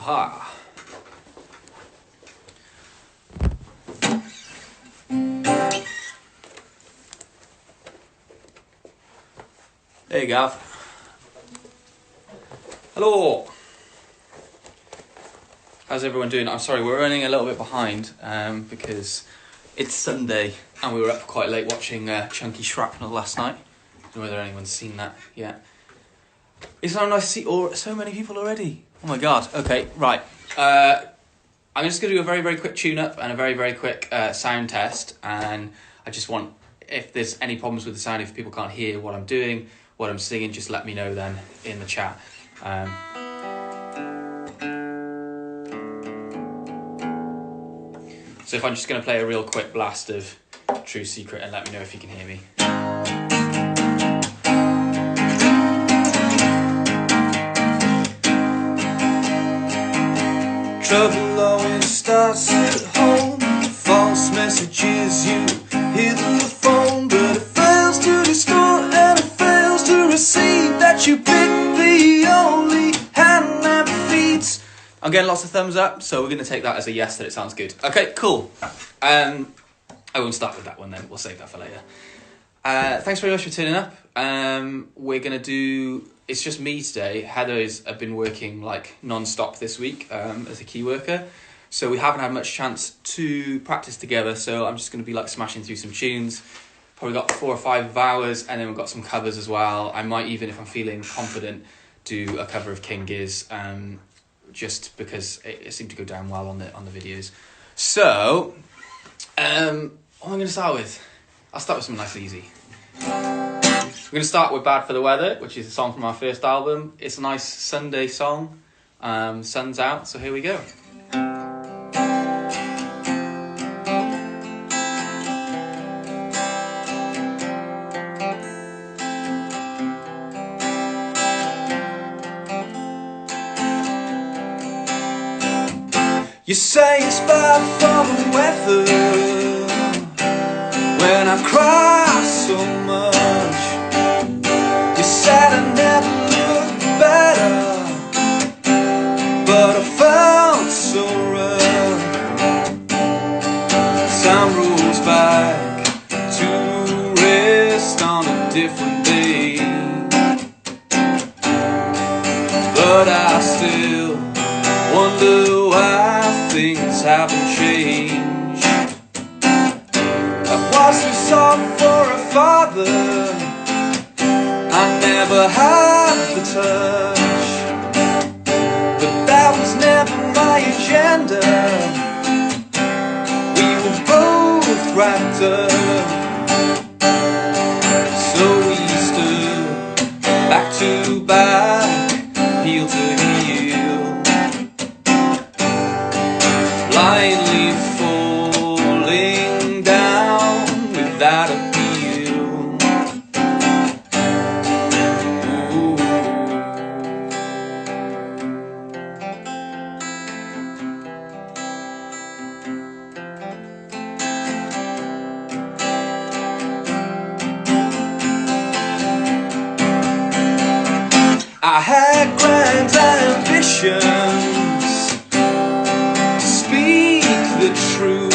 Ha. There you go. Hello. How's everyone doing? I'm sorry, we're running a little bit behind because it's Sunday and we were up quite late watching Chunky Shrapnel last night. I don't know whether anyone's seen that yet. It's so nice to see so many people already. Oh my god. Okay, right. I'm just going to do a very, very quick tune-up and a very, very quick sound test. And I just want, if there's any problems with the sound, if people can't hear what I'm doing, what I'm singing, just let me know then in the chat. So if I'm just going to play a real quick blast of True Secret and let me know if you can hear me. Trouble always starts at home. False messages, you hit the phone, but it fails to distort and it fails to receive that you pick the only hand that feeds. I'm getting lots of thumbs up, so we're going to take that as a yes, that it sounds good. Okay, cool. I won't start with that one then, we'll save that for later. Thanks very much for turning up. We're going to do... It's just me today. Heather's been working like non-stop this week as a key worker. So we haven't had much chance to practice together. So I'm just going to be like smashing through some tunes. Probably got 4 or 5 hours, and then we've got some covers as well. I might even, if I'm feeling confident, do a cover of King Giz, just because it seemed to go down well on the videos. So, what am I going to start with? I'll start with something nice and easy. We're going to start with Bad for the Weather, which is a song from our first album. It's a nice Sunday song. Sun's out, so here we go. You say it's bad for the weather when I cry so much. You said I never looked better, but I felt so rough. Time rolls back to rest on a different day, but I still wonder why things haven't changed. I was too soft for a father, I never had the touch, but that was never my agenda. We were both wrapped up, so we stood back to back, heel to heel, blindly falling down without appeal. Ooh. I had grand ambitions to speak the truth,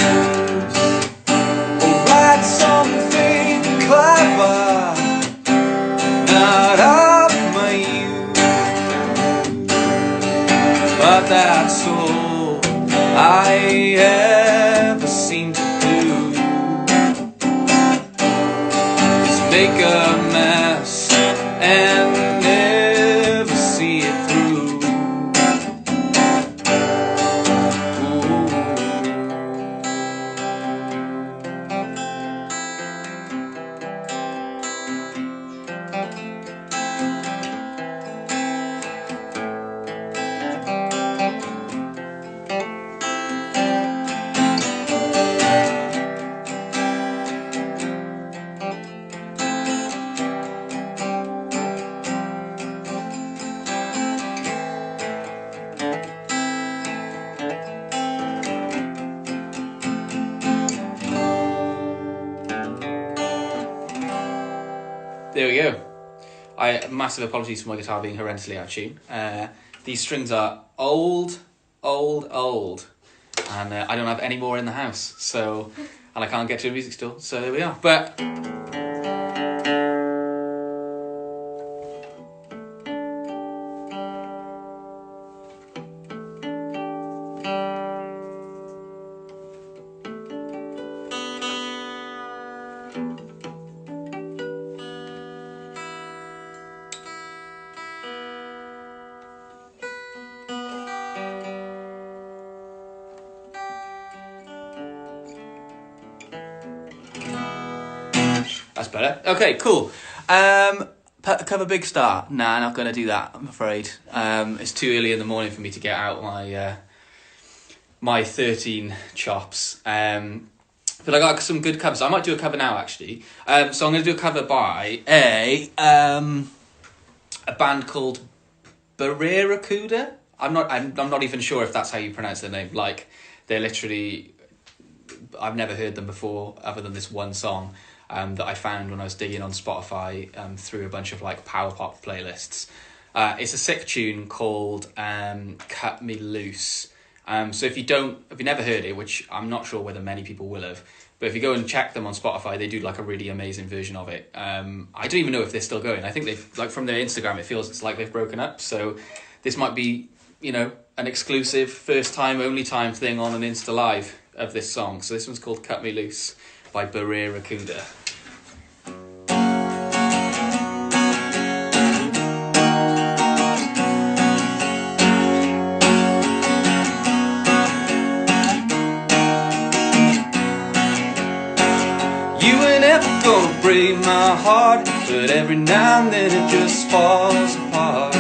or write something clever, not of my youth. But that's all I ever seem to do, is make a mess and never see it through. There we go. Massive apologies for my guitar being horrendously out of tune. These strings are old, old. And I don't have any more in the house, so, and I can't get to a music store, so there we are. But that's better. Okay, cool. Cover Big Star. Nah, not going to do that, I'm afraid. It's too early in the morning for me to get out my 13 chops. But I got some good covers. I might do a cover now, actually. So I'm going to do a cover by a band called Barracuda. I'm not even sure if that's how you pronounce their name. Like, they're literally, I've never heard them before other than this one song that I found when I was digging on Spotify through a bunch of like power pop playlists. It's a sick tune called Cut Me Loose. So if you've never heard it, which I'm not sure whether many people will have, but if you go and check them on Spotify, they do like a really amazing version of it. I don't even know if they're still going. I think they've, like, from their Instagram, it feels it's like they've broken up. So this might be, an exclusive first time, only time thing on an Insta Live of this song. So this one's called Cut Me Loose by Barracuda. Gonna break my heart, but every now and then it just falls apart.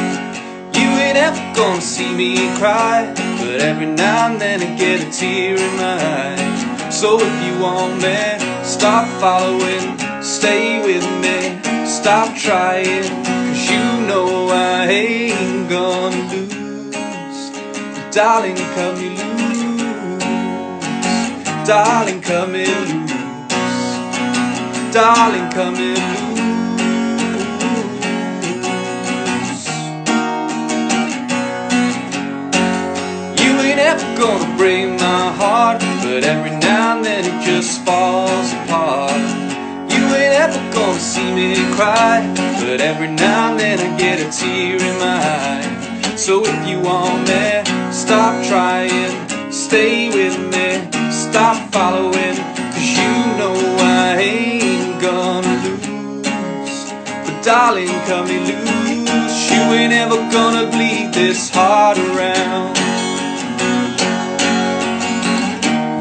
You ain't ever gonna see me cry, but every now and then I get a tear in my eye. So if you want me, stop following, stay with me, stop trying, 'cause you know I ain't gonna lose. But darling, cut me loose, darling, cut me loose. Darling, come and loose. You ain't ever gonna break my heart, but every now and then it just falls apart. You ain't ever gonna see me cry, but every now and then I get a tear in my eye. So if you want me, stop trying, stay with me, stop following, 'cause you know I ain't gonna lose. But darling, cut me loose. You ain't ever gonna bleed this heart around.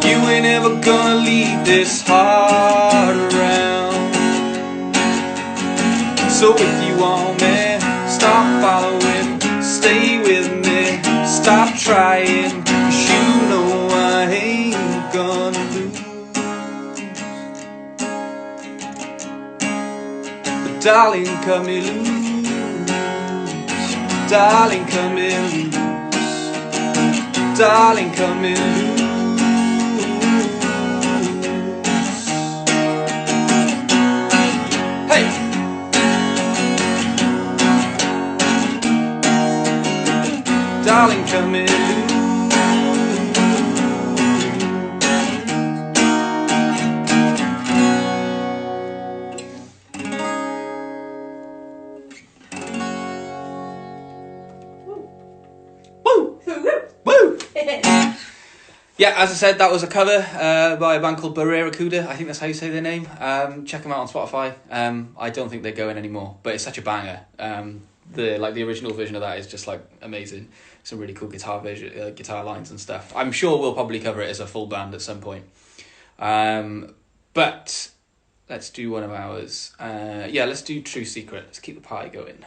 You ain't ever gonna lead this heart around. So if you want me, stop following, stay with me, stop trying, 'cause you know I ain't gonna lose. Darling, cut me loose. Darling, cut me loose. Darling, cut me loose. Hey! Darling, cut me loose. Yeah, as I said, that was a cover by a band called Barracuda. I think that's how you say their name. Check them out on Spotify. I don't think they're going anymore, but it's such a banger. The original version of that is just like amazing. Some really cool guitar lines and stuff. I'm sure we'll probably cover it as a full band at some point. But let's do one of ours. Let's do True Secret. Let's keep the party going.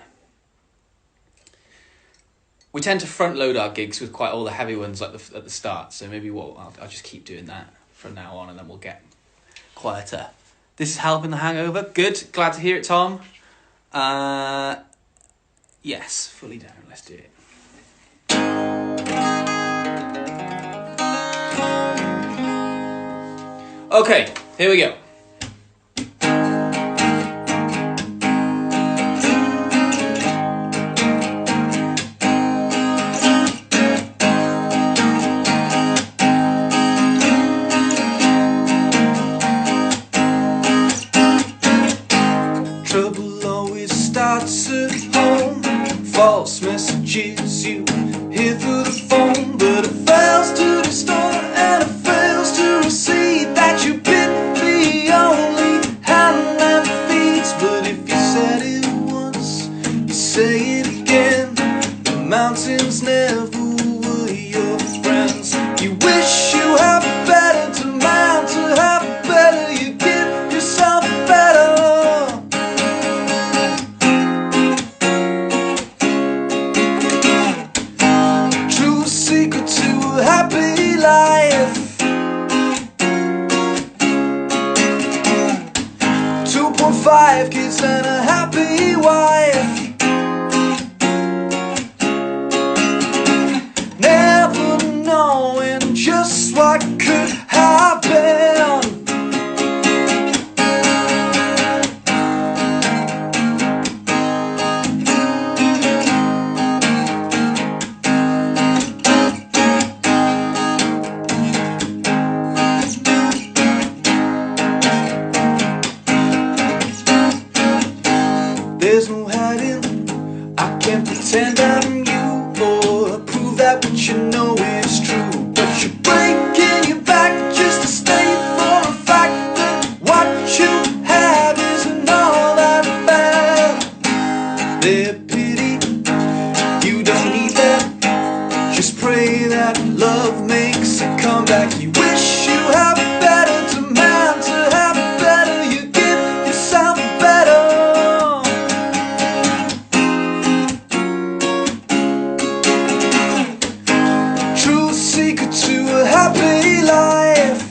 We tend to front load our gigs with quite all the heavy ones at the start, so maybe I'll just keep doing that from now on, and then we'll get quieter. This is Helping the Hangover. Good, glad to hear it, Tom. Yes, fully down. Let's do it. Okay, here we go. starts at home. False messages you hear through the phone, but it fails to distort and it fails to receive that you've been the only hand that feeds. But if you said it once, you say it again. The mountains never were your friends. You wish you had better to mount, to have better. You give yourself better. True secret to a happy life. 2.5 kids and a happy wife. Never knowing just what could happen. There's no hiding, I can't pretend I'm you or prove that what you know is true. But you're breaking your back just to stay for a fact that what you have isn't all that bad. Their pity, you don't need that. Just pray that love makes a comeback. You wish you had better to mount, to have better. You give yourself better. True secret to a happy life.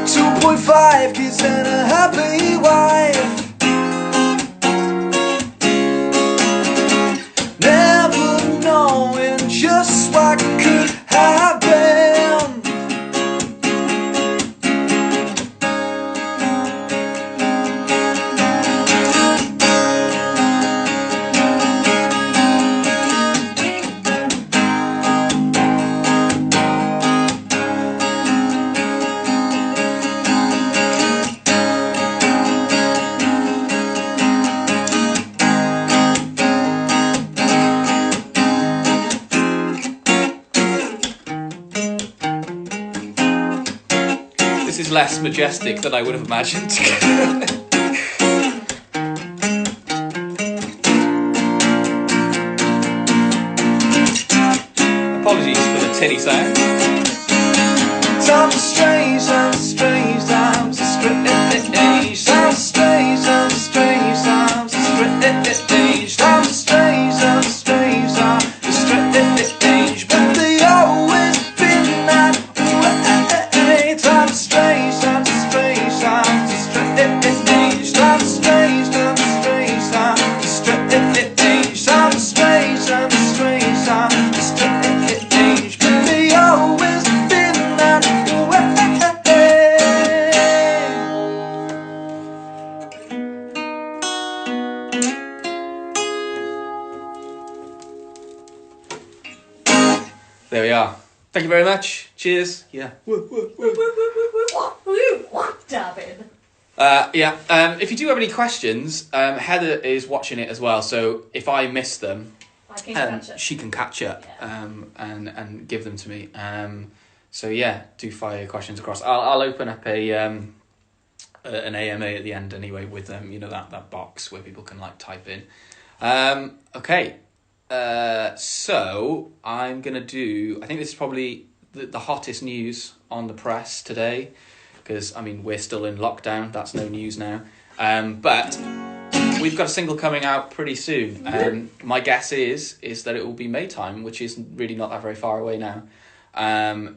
2.5 kids and a happy wife. Never knowing just what could happen. This is less majestic than I would have imagined. Apologies for the tinny sound. Times are strange, times are strange, times are strange, times are strange, times are strange, times are strange, times are strange, times are strange, times are strange, but they always been that way. Times are strange, times are strange, times are strange, times are strange, times are strange, times are strange, times are strange, times are strange, times are strange, but they always been that way. There we are. Thank you very much. Cheers. Yeah. Dabbing. Yeah. If you do have any questions, Heather is watching it as well. So if I miss them, I can catch it. she can catch it Yeah. and give them to me. So yeah, do fire your questions across. I'll open up an AMA at the end anyway with you know that box where people can like type in. Okay. So I'm gonna do. I think this is probably the hottest news on the press today, because I mean we're still in lockdown. That's no news now. But we've got a single coming out pretty soon. My guess is that it will be Maytime, which is really not that very far away now.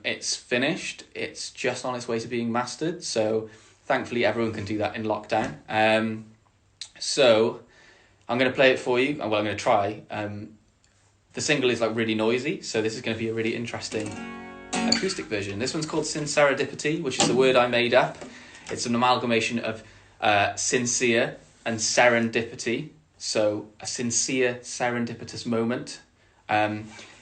It's finished. It's just on its way to being mastered. So thankfully everyone can do that in lockdown. So I'm going to play it for you. Well, I'm going to try. The single is like really noisy, so this is going to be a really interesting acoustic version. This one's called Sincerendipity, which is the word I made up. It's an amalgamation of sincere and serendipity. So a sincere, serendipitous moment.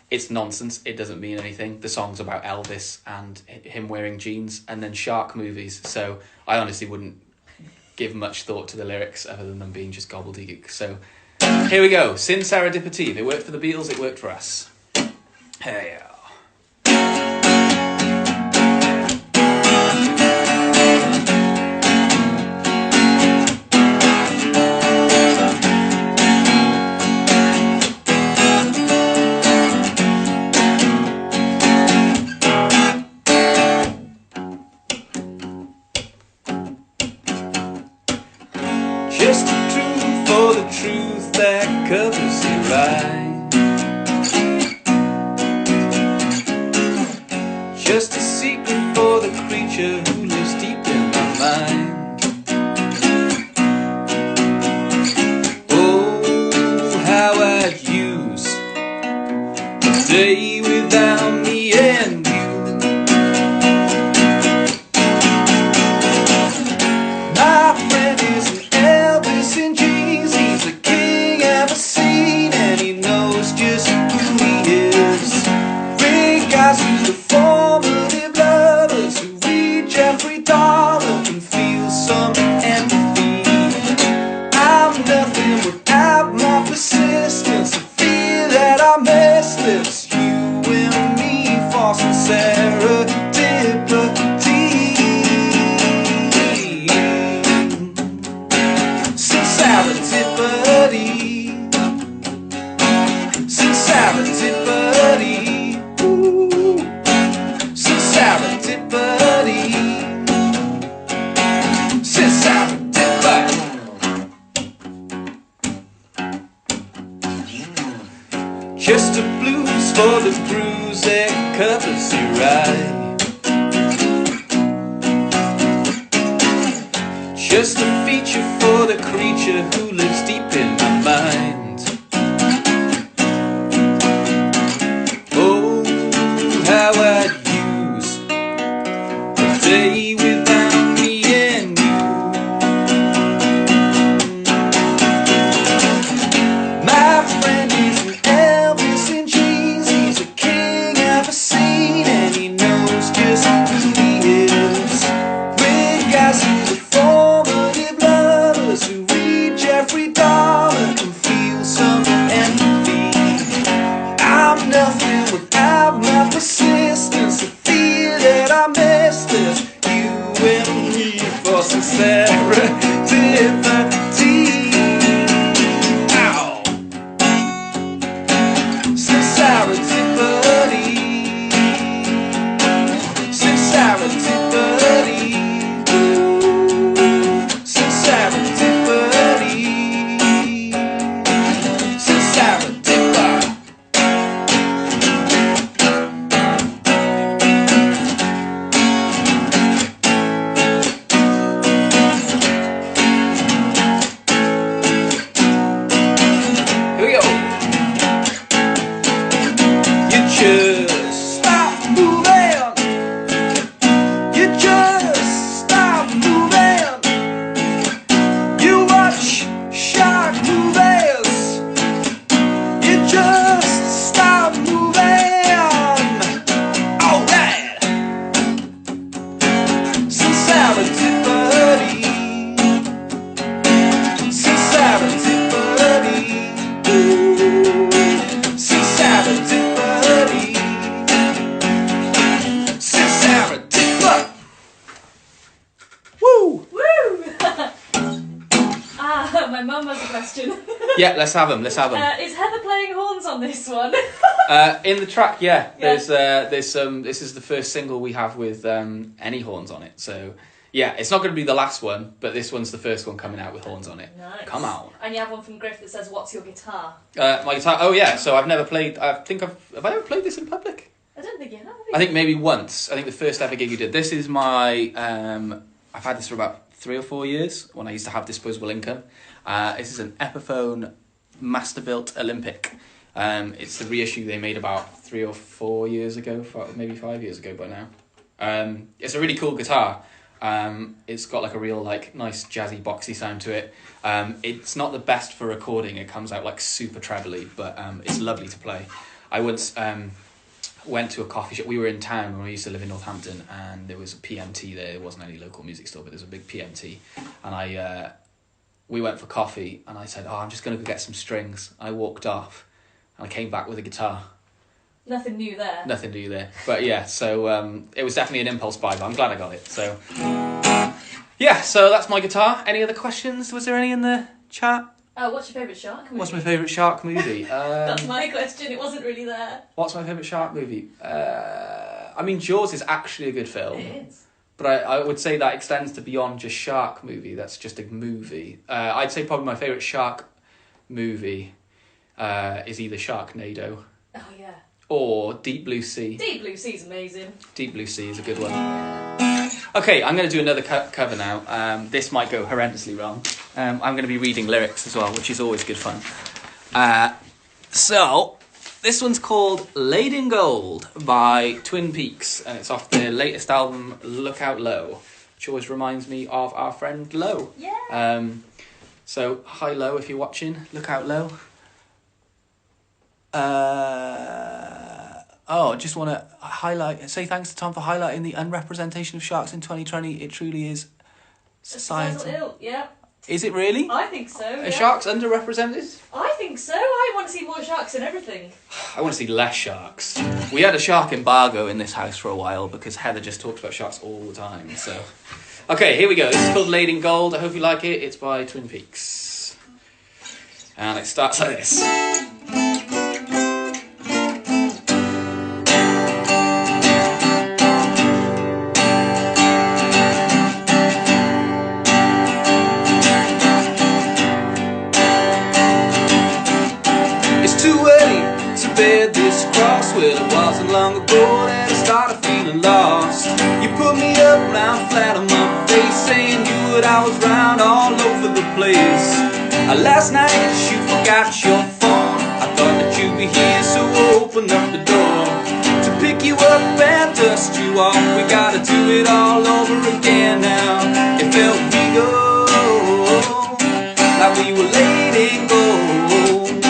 It's nonsense. It doesn't mean anything. The song's about Elvis and him wearing jeans and then shark movies. So I honestly wouldn't give much thought to the lyrics other than them being just gobbledygook. So here we go. Sin Serendipity. It worked for the Beatles, it worked for us. Hey. Just the truth for the truth that covers the lie. Just a secret for the creature who lives deep in my mind. Oh, how I'd use a day without me and you. My friend is an Elvis in jeans. He's the king ever seen, and he knows just who he is. Bring guys who's the formative lovers who read Jeffrey Dahmer can feel some empathy. I'm nothing without my persistence. I fear that I miss this. You and me for serendipity. Sincerity, sincerity, ooh, sincerity, sincerity. Just a blues for the bruise that covers you right. Just a feature for the creature who lives deep in my mind. Oh, how I'd use a day without me and you. My friend is an Elvis in jeans. He's a king ever seen, and he knows just who he is. With guys who's a formative lovers who read Jeffrey Dahmer can feel some empathy. I'm nothing without my persistence. I fear that I miss this. You and me for sincerity. Ow. Sincerity, buddy. Sincerity, buddy. Sincerity, buddy. Sincerity, buddy. Here we go. You just stop moving. You just stop moving. You watch shark movies. You just stop moving. Alright. Sincerity, buddy. Sincerity, buddy. Ooh. Sincerity, buddy. Sincerity, buddy. Woo! Woo! My mum has a question. Yeah, let's have them. Is Heather playing horns on this one? In the track, yeah. Yeah. There's some. This is the first single we have with any horns on it. So yeah, it's not going to be the last one, but this one's the first one coming out with horns on it. Nice. Come on. And you have one from Griff that says, "What's your guitar?" My guitar. Oh yeah. So I've never played. Have I ever played this in public? I don't think you have. I think maybe once. I think the first ever gig you did. This is my. I've had this for about 3 or 4 years when I used to have disposable income. This is an Epiphone Masterbuilt Olympic. It's the reissue they made about 3 or 4 years ago, maybe 5 years ago by now. It's a really cool guitar. It's got like a real like nice jazzy boxy sound to it. It's not the best for recording. It comes out like super trebly, but it's lovely to play. I once went to a coffee shop. We were in town when we used to live in Northampton, and there was a PMT there. There wasn't any local music store, but there was a big PMT. And we went for coffee, and I said, "Oh, I'm just going to go get some strings." I walked off, and I came back with a guitar. Nothing new there. Nothing new there. But yeah, so it was definitely an impulse buy, but I'm glad I got it. So yeah, so that's my guitar. Any other questions? Was there any in the chat? What's your favourite shark movie? What's my favourite shark movie? That's my question. It wasn't really there. What's my favourite shark movie? I mean, Jaws is actually a good film. It is. But I would say that extends to beyond just shark movie. That's just a movie. I'd say probably my favourite shark movie is either Sharknado Oh yeah. or Deep Blue Sea. Deep Blue Sea's amazing. Deep Blue Sea is a good one. Okay, I'm going to do another cover now. This might go horrendously wrong. I'm going to be reading lyrics as well, which is always good fun. So, this one's called Laid in Gold by Twin Peaks, and it's off their latest album, Look Out Low, which always reminds me of our friend Lo. Yeah. So, hi Lo, if you're watching, look out Lo. I just want to say thanks to Tom for highlighting the unrepresentation of sharks in 2020. It truly is societal. Ill. Yeah. Is it really? I think so. Are sharks underrepresented? I think so. I want to see more sharks and everything. I want to see less sharks. We had a shark embargo in this house for a while because Heather just talks about sharks all the time. So, okay, here we go. This is called Laid in Gold. I hope you like it. It's by Twin Peaks. And it starts like this. Bear this cross, well it wasn't long ago that I started feeling lost. You put me up now flat on my face, saying you would I was round all over the place. Last night you forgot your phone. I thought that you'd be here, so I opened up the door to pick you up and dust you off. We gotta do it all over again now. It felt real, like we were laid in gold,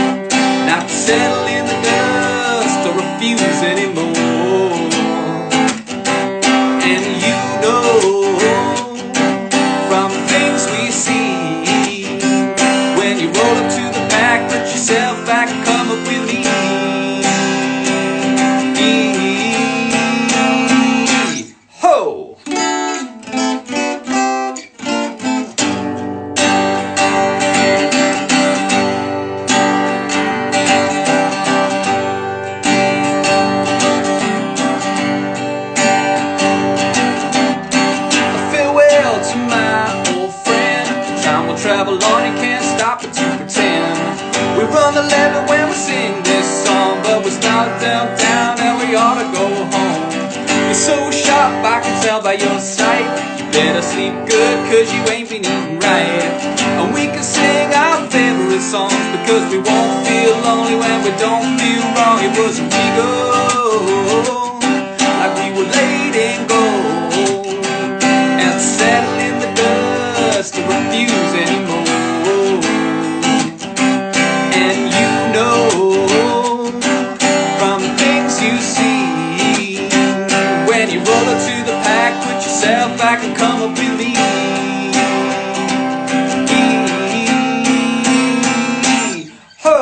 not to settle in the dust or refuse anymore. And you know, from the things we see, when you roll up to the back, put yourself back, come up with me. Ho! Travel on, you can't stop it to pretend. We run the level when we sing this song, but we start downtown and we ought to go home. You're so sharp, I can tell by your sight. You better sleep good, cause you ain't been eating right. And we can sing our favorite songs, because we won't feel lonely when we don't feel wrong. It was a go, like we were laid in gold, and settle in the dust to refuse anymore. And you know, from the things you see, when you roll up to the pack, put yourself back and come up with me. Ho!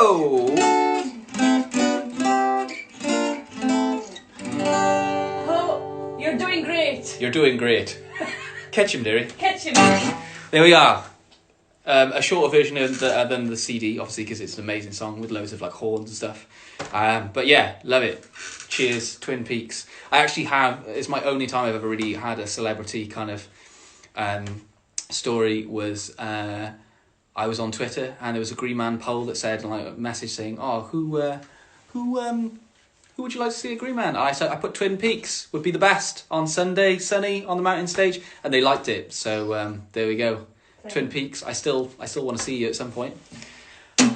Oh, you're doing great. You're doing great. Catch him, dearie. Catch him. There we are. A shorter version than the CD, obviously, because it's an amazing song with loads of like horns and stuff. But yeah, love it. Cheers, Twin Peaks. I actually it's my only time I've ever really had a celebrity kind of story. Was I was on Twitter and there was a Green Man poll that said, like, a message saying, "Oh, who would you like to see a Green Man?" I said I put Twin Peaks would be the best on Sunday, sunny on the mountain stage, and they liked it. So there we go. Twin Peaks. I still want to see you at some point.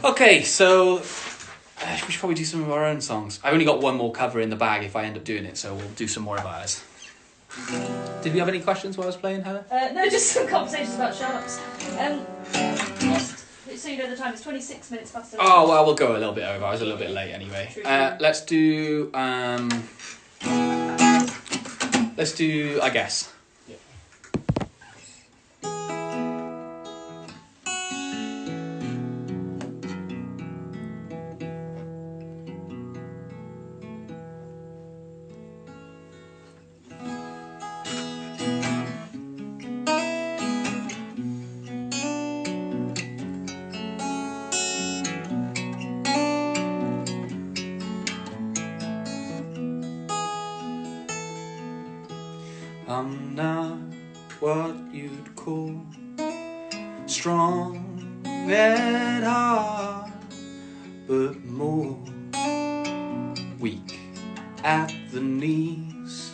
Okay, so we should probably do some of our own songs. I've only got one more cover in the bag if I end up doing it, so we'll do some more of ours. Did we have any questions while I was playing, Heather? No, just some conversations about sharks. It's so you know the time, it's 26 minutes past 11. Oh, well, we'll go a little bit over. I was a little bit late anyway. True. Let's do, I guess. I'm not what you'd call strong at heart, but more weak at the knees.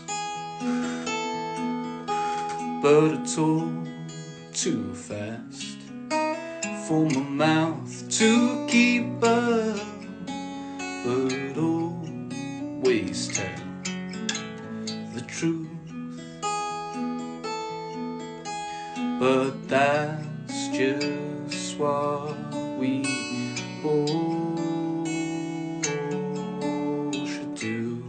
But it's all too fast for my mouth to keep up, but always tell the truth. But that's just what we all should do.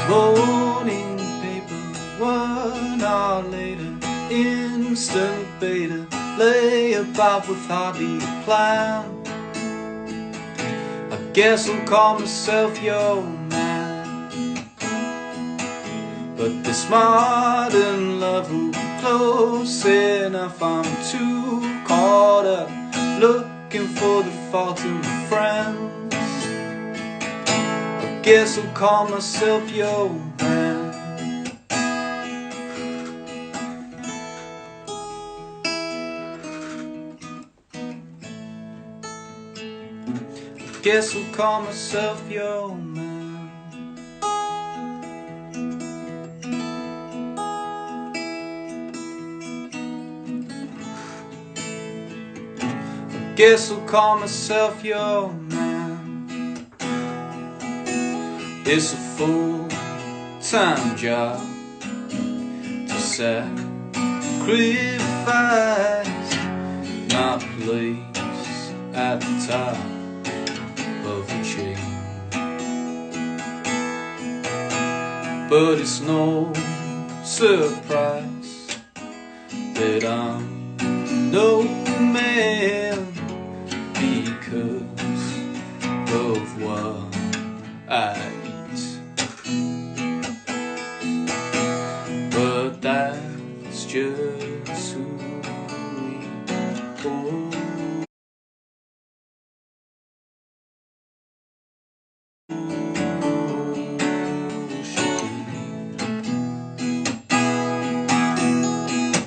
Morning paper, 1 hour later, instant beta, lay about with hardly a plan. I guess I'll call myself your man. But this modern love will be close enough. I'm too caught up looking for the fault in my friends. I guess I'll call myself your man. I guess I'll call myself your man. Guess I'll call myself your man. It's a full-time job to sacrifice my place at the top of the chain. But it's no surprise that I'm no man, because of what I eat. But that's just who we all should be.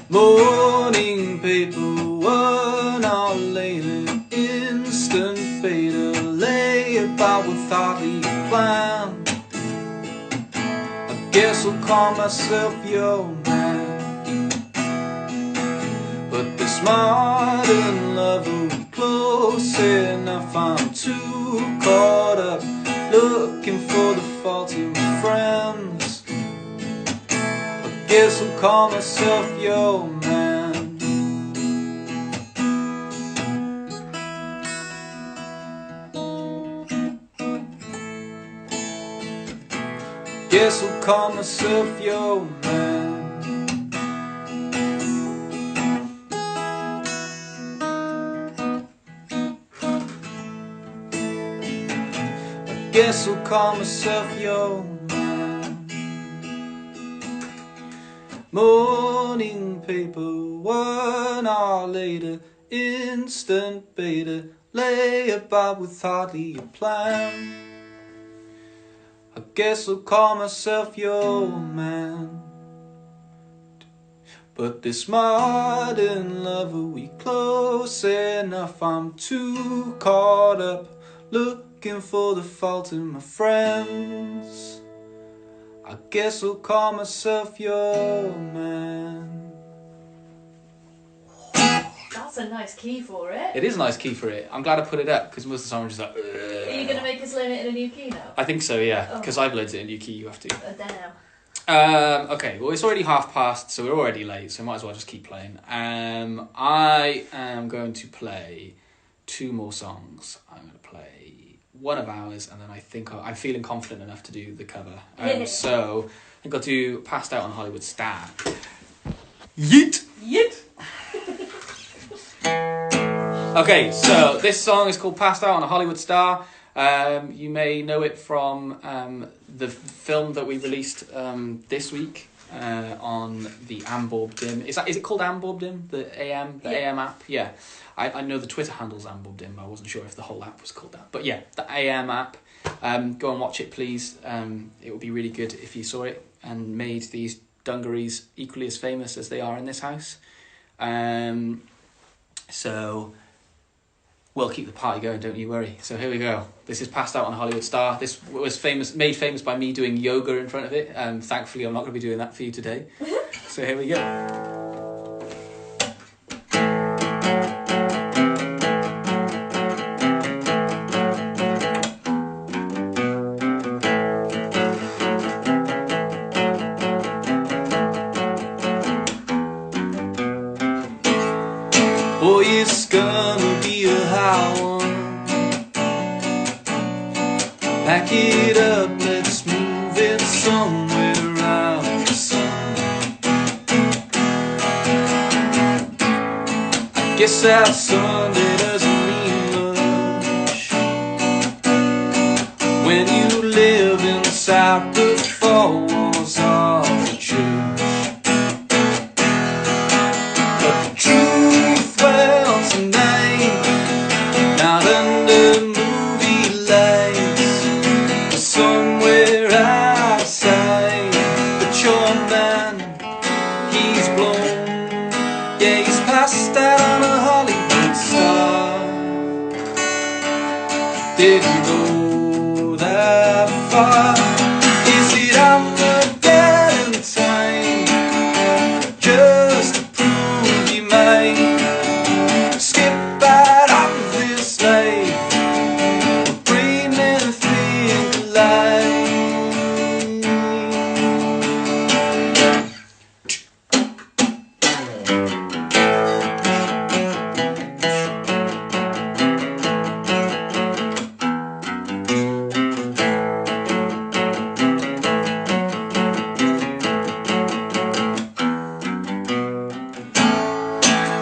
Morning paper, 1 hour later, instant beta, lay about with hardly a plan. I guess I'll call myself your man. But this modern love will be close enough. I'm too caught up looking for the fault in my friends. I guess I'll call myself your man. Guess I'll call myself your man. I guess I'll call myself your man. Morning paper, 1 hour later, instant beta, lay about with hardly a plan. I guess I'll call myself your man. But this modern love, are we close enough? I'm too caught up looking for the fault in my friends. I guess I'll call myself your man. That's a nice key for it. It is a nice key for it. I'm glad I put it up because most of the time I'm just like, Are you going to make us learn it in a new key now? I think so, yeah. Because I've learned it in a new key, you have to. Damn. Okay, well, it's already past, so we're already late, so might as well just keep playing. I am going to play 2 more songs. I'm going to play one of ours, and then I think I'm feeling confident enough to do the cover. So I think I'll do Passed Out on Hollywood Star. Yeet! Yeet. Okay, so this song is called Passed Out on a Hollywood Star. You may know it from the film that we released this week on the Amborb Dim. Is it called Amborb Dim? The AM app? Yeah. I know the Twitter handle's Amborb Dim, but I wasn't sure if the whole app was called that. But yeah, the AM app. Go and watch it, please. It would be really good if you saw it and made these dungarees equally as famous as they are in this house. So we'll keep the party going, don't you worry. So here we go. This is Passed Out on a Hollywood Star. This was made famous by me doing yoga in front of it. Thankfully, I'm not going to be doing that for you today. So here we go. Boy, it's gonna be a high one. Pack it up, let's move it somewhere around the sun. I guess that Sunday doesn't mean much when you live inside the four walls of the church. But the truth, well, tonight, not under movie lights, but somewhere outside. But your man, he's blown, yeah, he's passed out on a Hollywood star. Didn't go that far. Is it Armageddon time? Just to prove you might skip out of this life, breathe and think alive.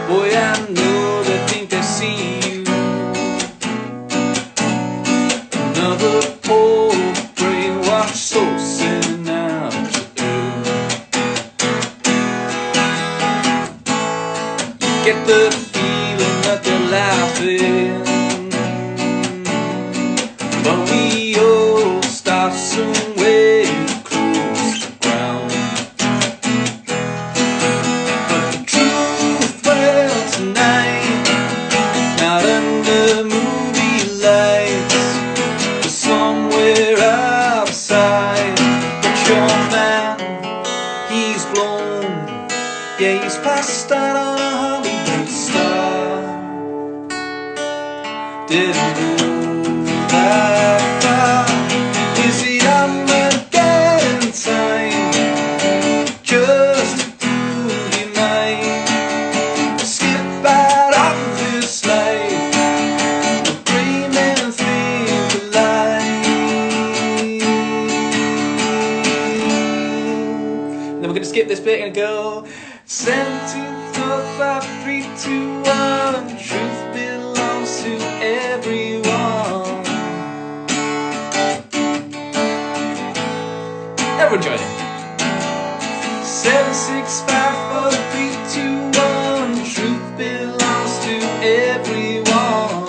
Boy, I know they think they see you. Another poor brainwashed soul sitting out to earth. You get the feeling that they're laughing, but we all start somewhere close to ground. But the truth, well, tonight, not under movie lights, but somewhere outside. But your man, he's blown, yeah, he's passed out on a Hollywood star. Didn't go that far. Is it Armageddon time? Just to prove you might skip out of this life, dream and think alive. Then we're going to skip this bit and go. Send to 4, 5, 3, 2, 1. Truth belongs to everyone. Everyone join in. 7, 6, 5, 4, 3, 2, 1. Truth belongs to everyone.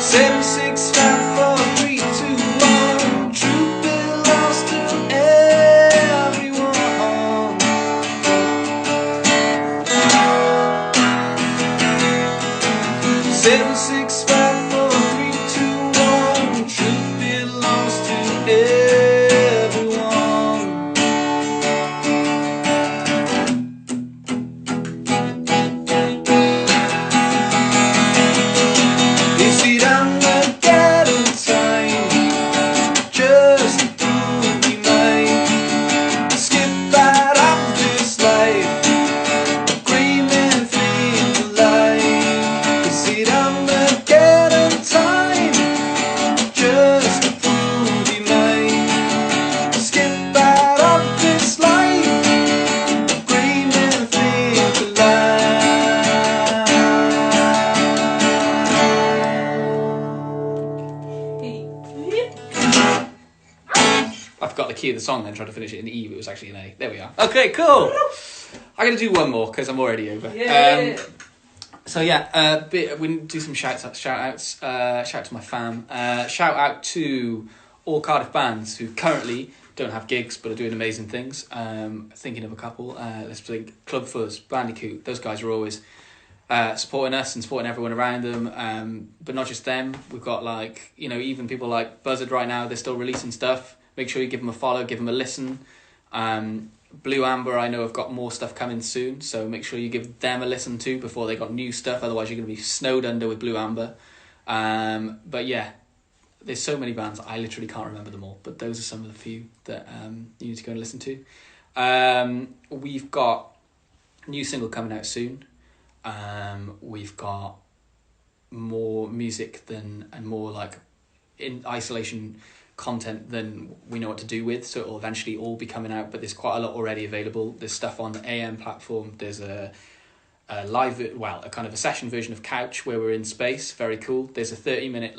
7, 6, 5, 4, 3, 2, 1. Truth belongs to everyone. 7, 6, 5, 4, 3, 2, 1. Truth belongs key of the song, then tried to finish it in E, but it was actually an A. There we are. Okay, cool. I'm going to do one more because I'm already over. Yeah. So yeah, we do some shout outs. Shout out to my fam. Shout out to all Cardiff bands who currently don't have gigs but are doing amazing things. Thinking of a couple. Let's think Club Fuzz, Bandicoot. Those guys are always supporting us and supporting everyone around them. But not just them. We've got like, you know, even people like Buzzard right now. They're still releasing stuff. Make sure you give them a follow, give them a listen. Blue Amber, I know have got more stuff coming soon, so make sure you give them a listen too before they got new stuff. Otherwise, you're going to be snowed under with Blue Amber. But yeah, there's so many bands I literally can't remember them all. But those are some of the few that you need to go and listen to. We've got a new single coming out soon. We've got more music and more like in isolation content than we know what to do with, so it'll eventually all be coming out, but there's quite a lot already available. There's stuff on the AM platform. There's a live, a kind of a session version of Couch where we're in space, very cool. There's a 30-minute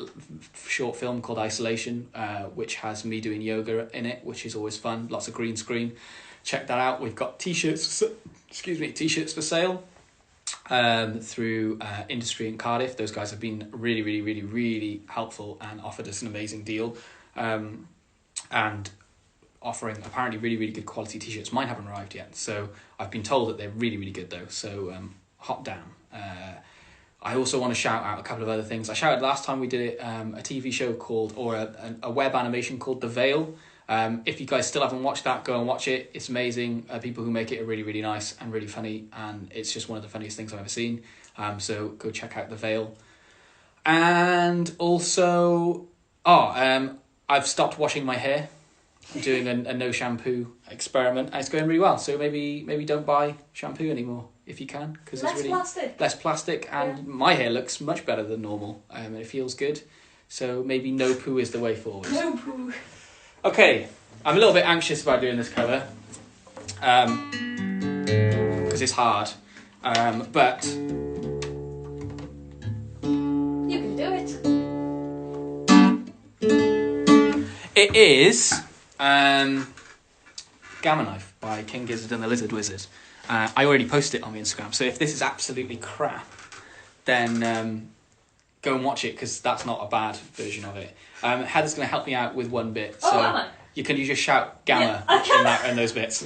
short film called Isolation, which has me doing yoga in it, which is always fun, lots of green screen. Check that out. We've got t-shirts for sale through Industry in Cardiff. Those guys have been really, really, really, really helpful and offered us an amazing deal. And offering apparently really, really good quality t-shirts. Mine haven't arrived yet, so I've been told that they're really, really good though, so hop down. I also want to shout out a couple of other things. I shouted last time we did it, a TV show called, or a web animation called The Veil. If you guys still haven't watched that, go and watch it. It's amazing. People who make it are really, really nice and really funny, and it's just one of the funniest things I've ever seen. So go check out The Veil. And also, I've stopped washing my hair. I'm doing a no shampoo experiment, and it's going really well. So maybe don't buy shampoo anymore if you can, because it's really less plastic, and my hair looks much better than normal, and it feels good. So maybe no poo is the way forward. No poo. Okay, I'm a little bit anxious about doing this cover, because it's hard, but You can do it. it is Gamma Knife by King Gizzard and the Lizard Wizard. I already posted it on my Instagram, so if this is absolutely crap, then go and watch it, because that's not a bad version of it. Heather's going to help me out with one bit, so am I? you just shout Gamma Yeah, in those bits.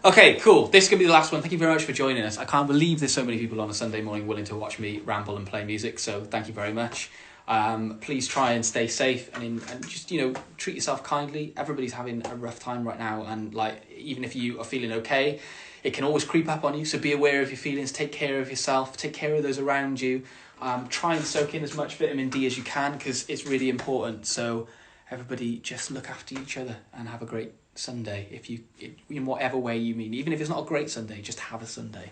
Okay, cool. This is going to be the last one. Thank you very much for joining us. I can't believe there's so many people on a Sunday morning willing to watch me ramble and play music, so thank you very much. Please try and stay safe and just, treat yourself kindly. Everybody's having a rough time right now, and even if you are feeling okay, it can always creep up on you, so be aware of your feelings. Take care of yourself, take care of those around you. Try and soak in as much vitamin D as you can, because it's really important. So everybody just look after each other and have a great Sunday, in whatever way you mean. Even if it's not a great Sunday, just have a Sunday.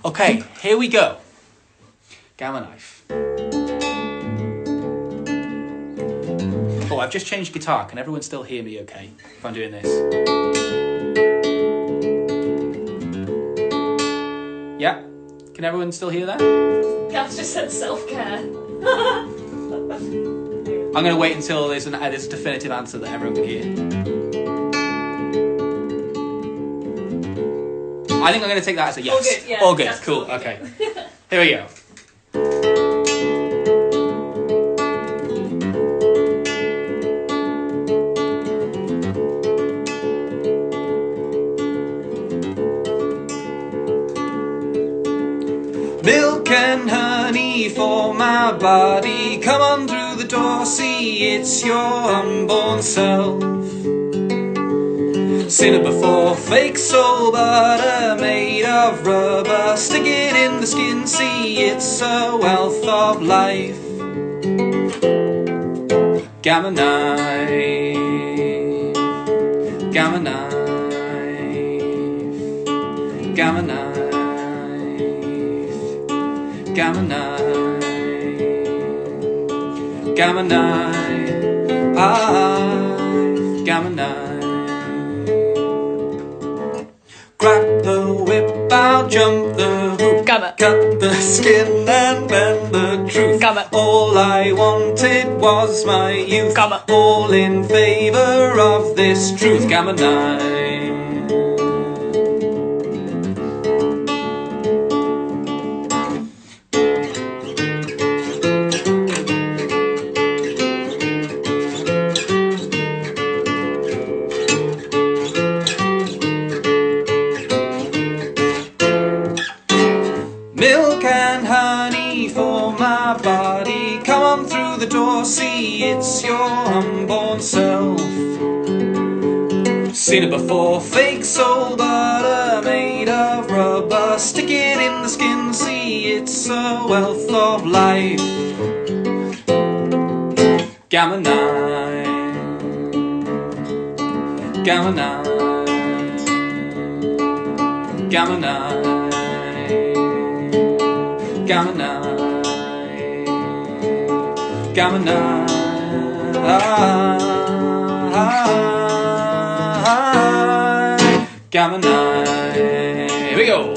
Okay, here we go. Gamma Knife. Oh, I've just changed guitar. Can everyone still hear me okay if I'm doing this? Yeah? Can everyone still hear that? Gav just said self-care. I'm going to wait until there's a definitive answer that everyone can hear. I think I'm going to take that as a yes. All good, yeah. All good, cool, okay. Here we go. Milk and honey for my body. Come on through the door, see it's your unborn self. Seen it before, fake soul butter made of rubber. Stick it in the skin, see it's a wealth of life. Gamma Knife, Gamma Knife, Gamma Knife, Gamma Knife, Gamma Knife, Gamma Knife. Crack the whip, I'll jump the hoop. Gamma. Cut the skin and bend the truth. Gamma. All I wanted was my youth. Gamma. All in favour of this truth. Gamma 9. Milk and honey for my body. Come on through the door, see it's your unborn self. Seen it before, fake soul butter made of rubber. Stick it in the skin, see it's a wealth of life. Gamma 9. Gamma 9. Gamma 9. Gamma 9. Gamma 9. Gamma 9. Here we go.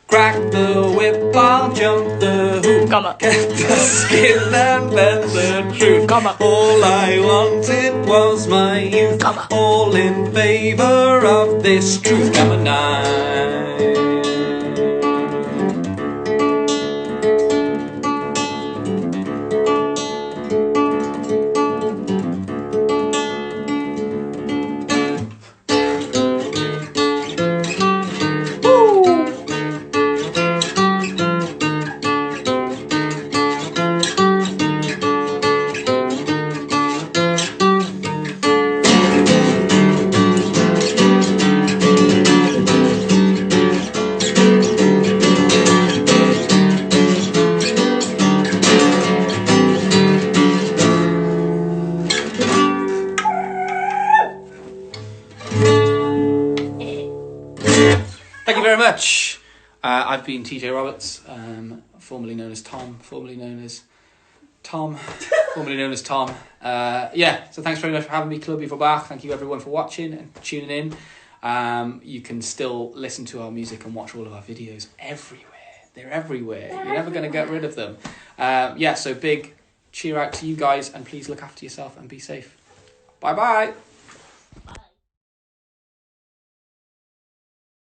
Crack the whip, I'll jump the hoop. Gamma. Get the skin and bend the truth. Gamma. All I wanted was my youth. Gamma. All in favour of this truth. Gamma 9. Thank you very much. I've been TJ Roberts, formerly known as Tom, formerly known as Tom, formerly known as Tom. Yeah, so thanks very much for having me, Club for Bach. Thank you everyone for watching and tuning in. You can still listen to our music and watch all of our videos everywhere. They're everywhere. You're never going to get rid of them. Yeah, so big cheer out to you guys, and please look after yourself and be safe. Bye-bye.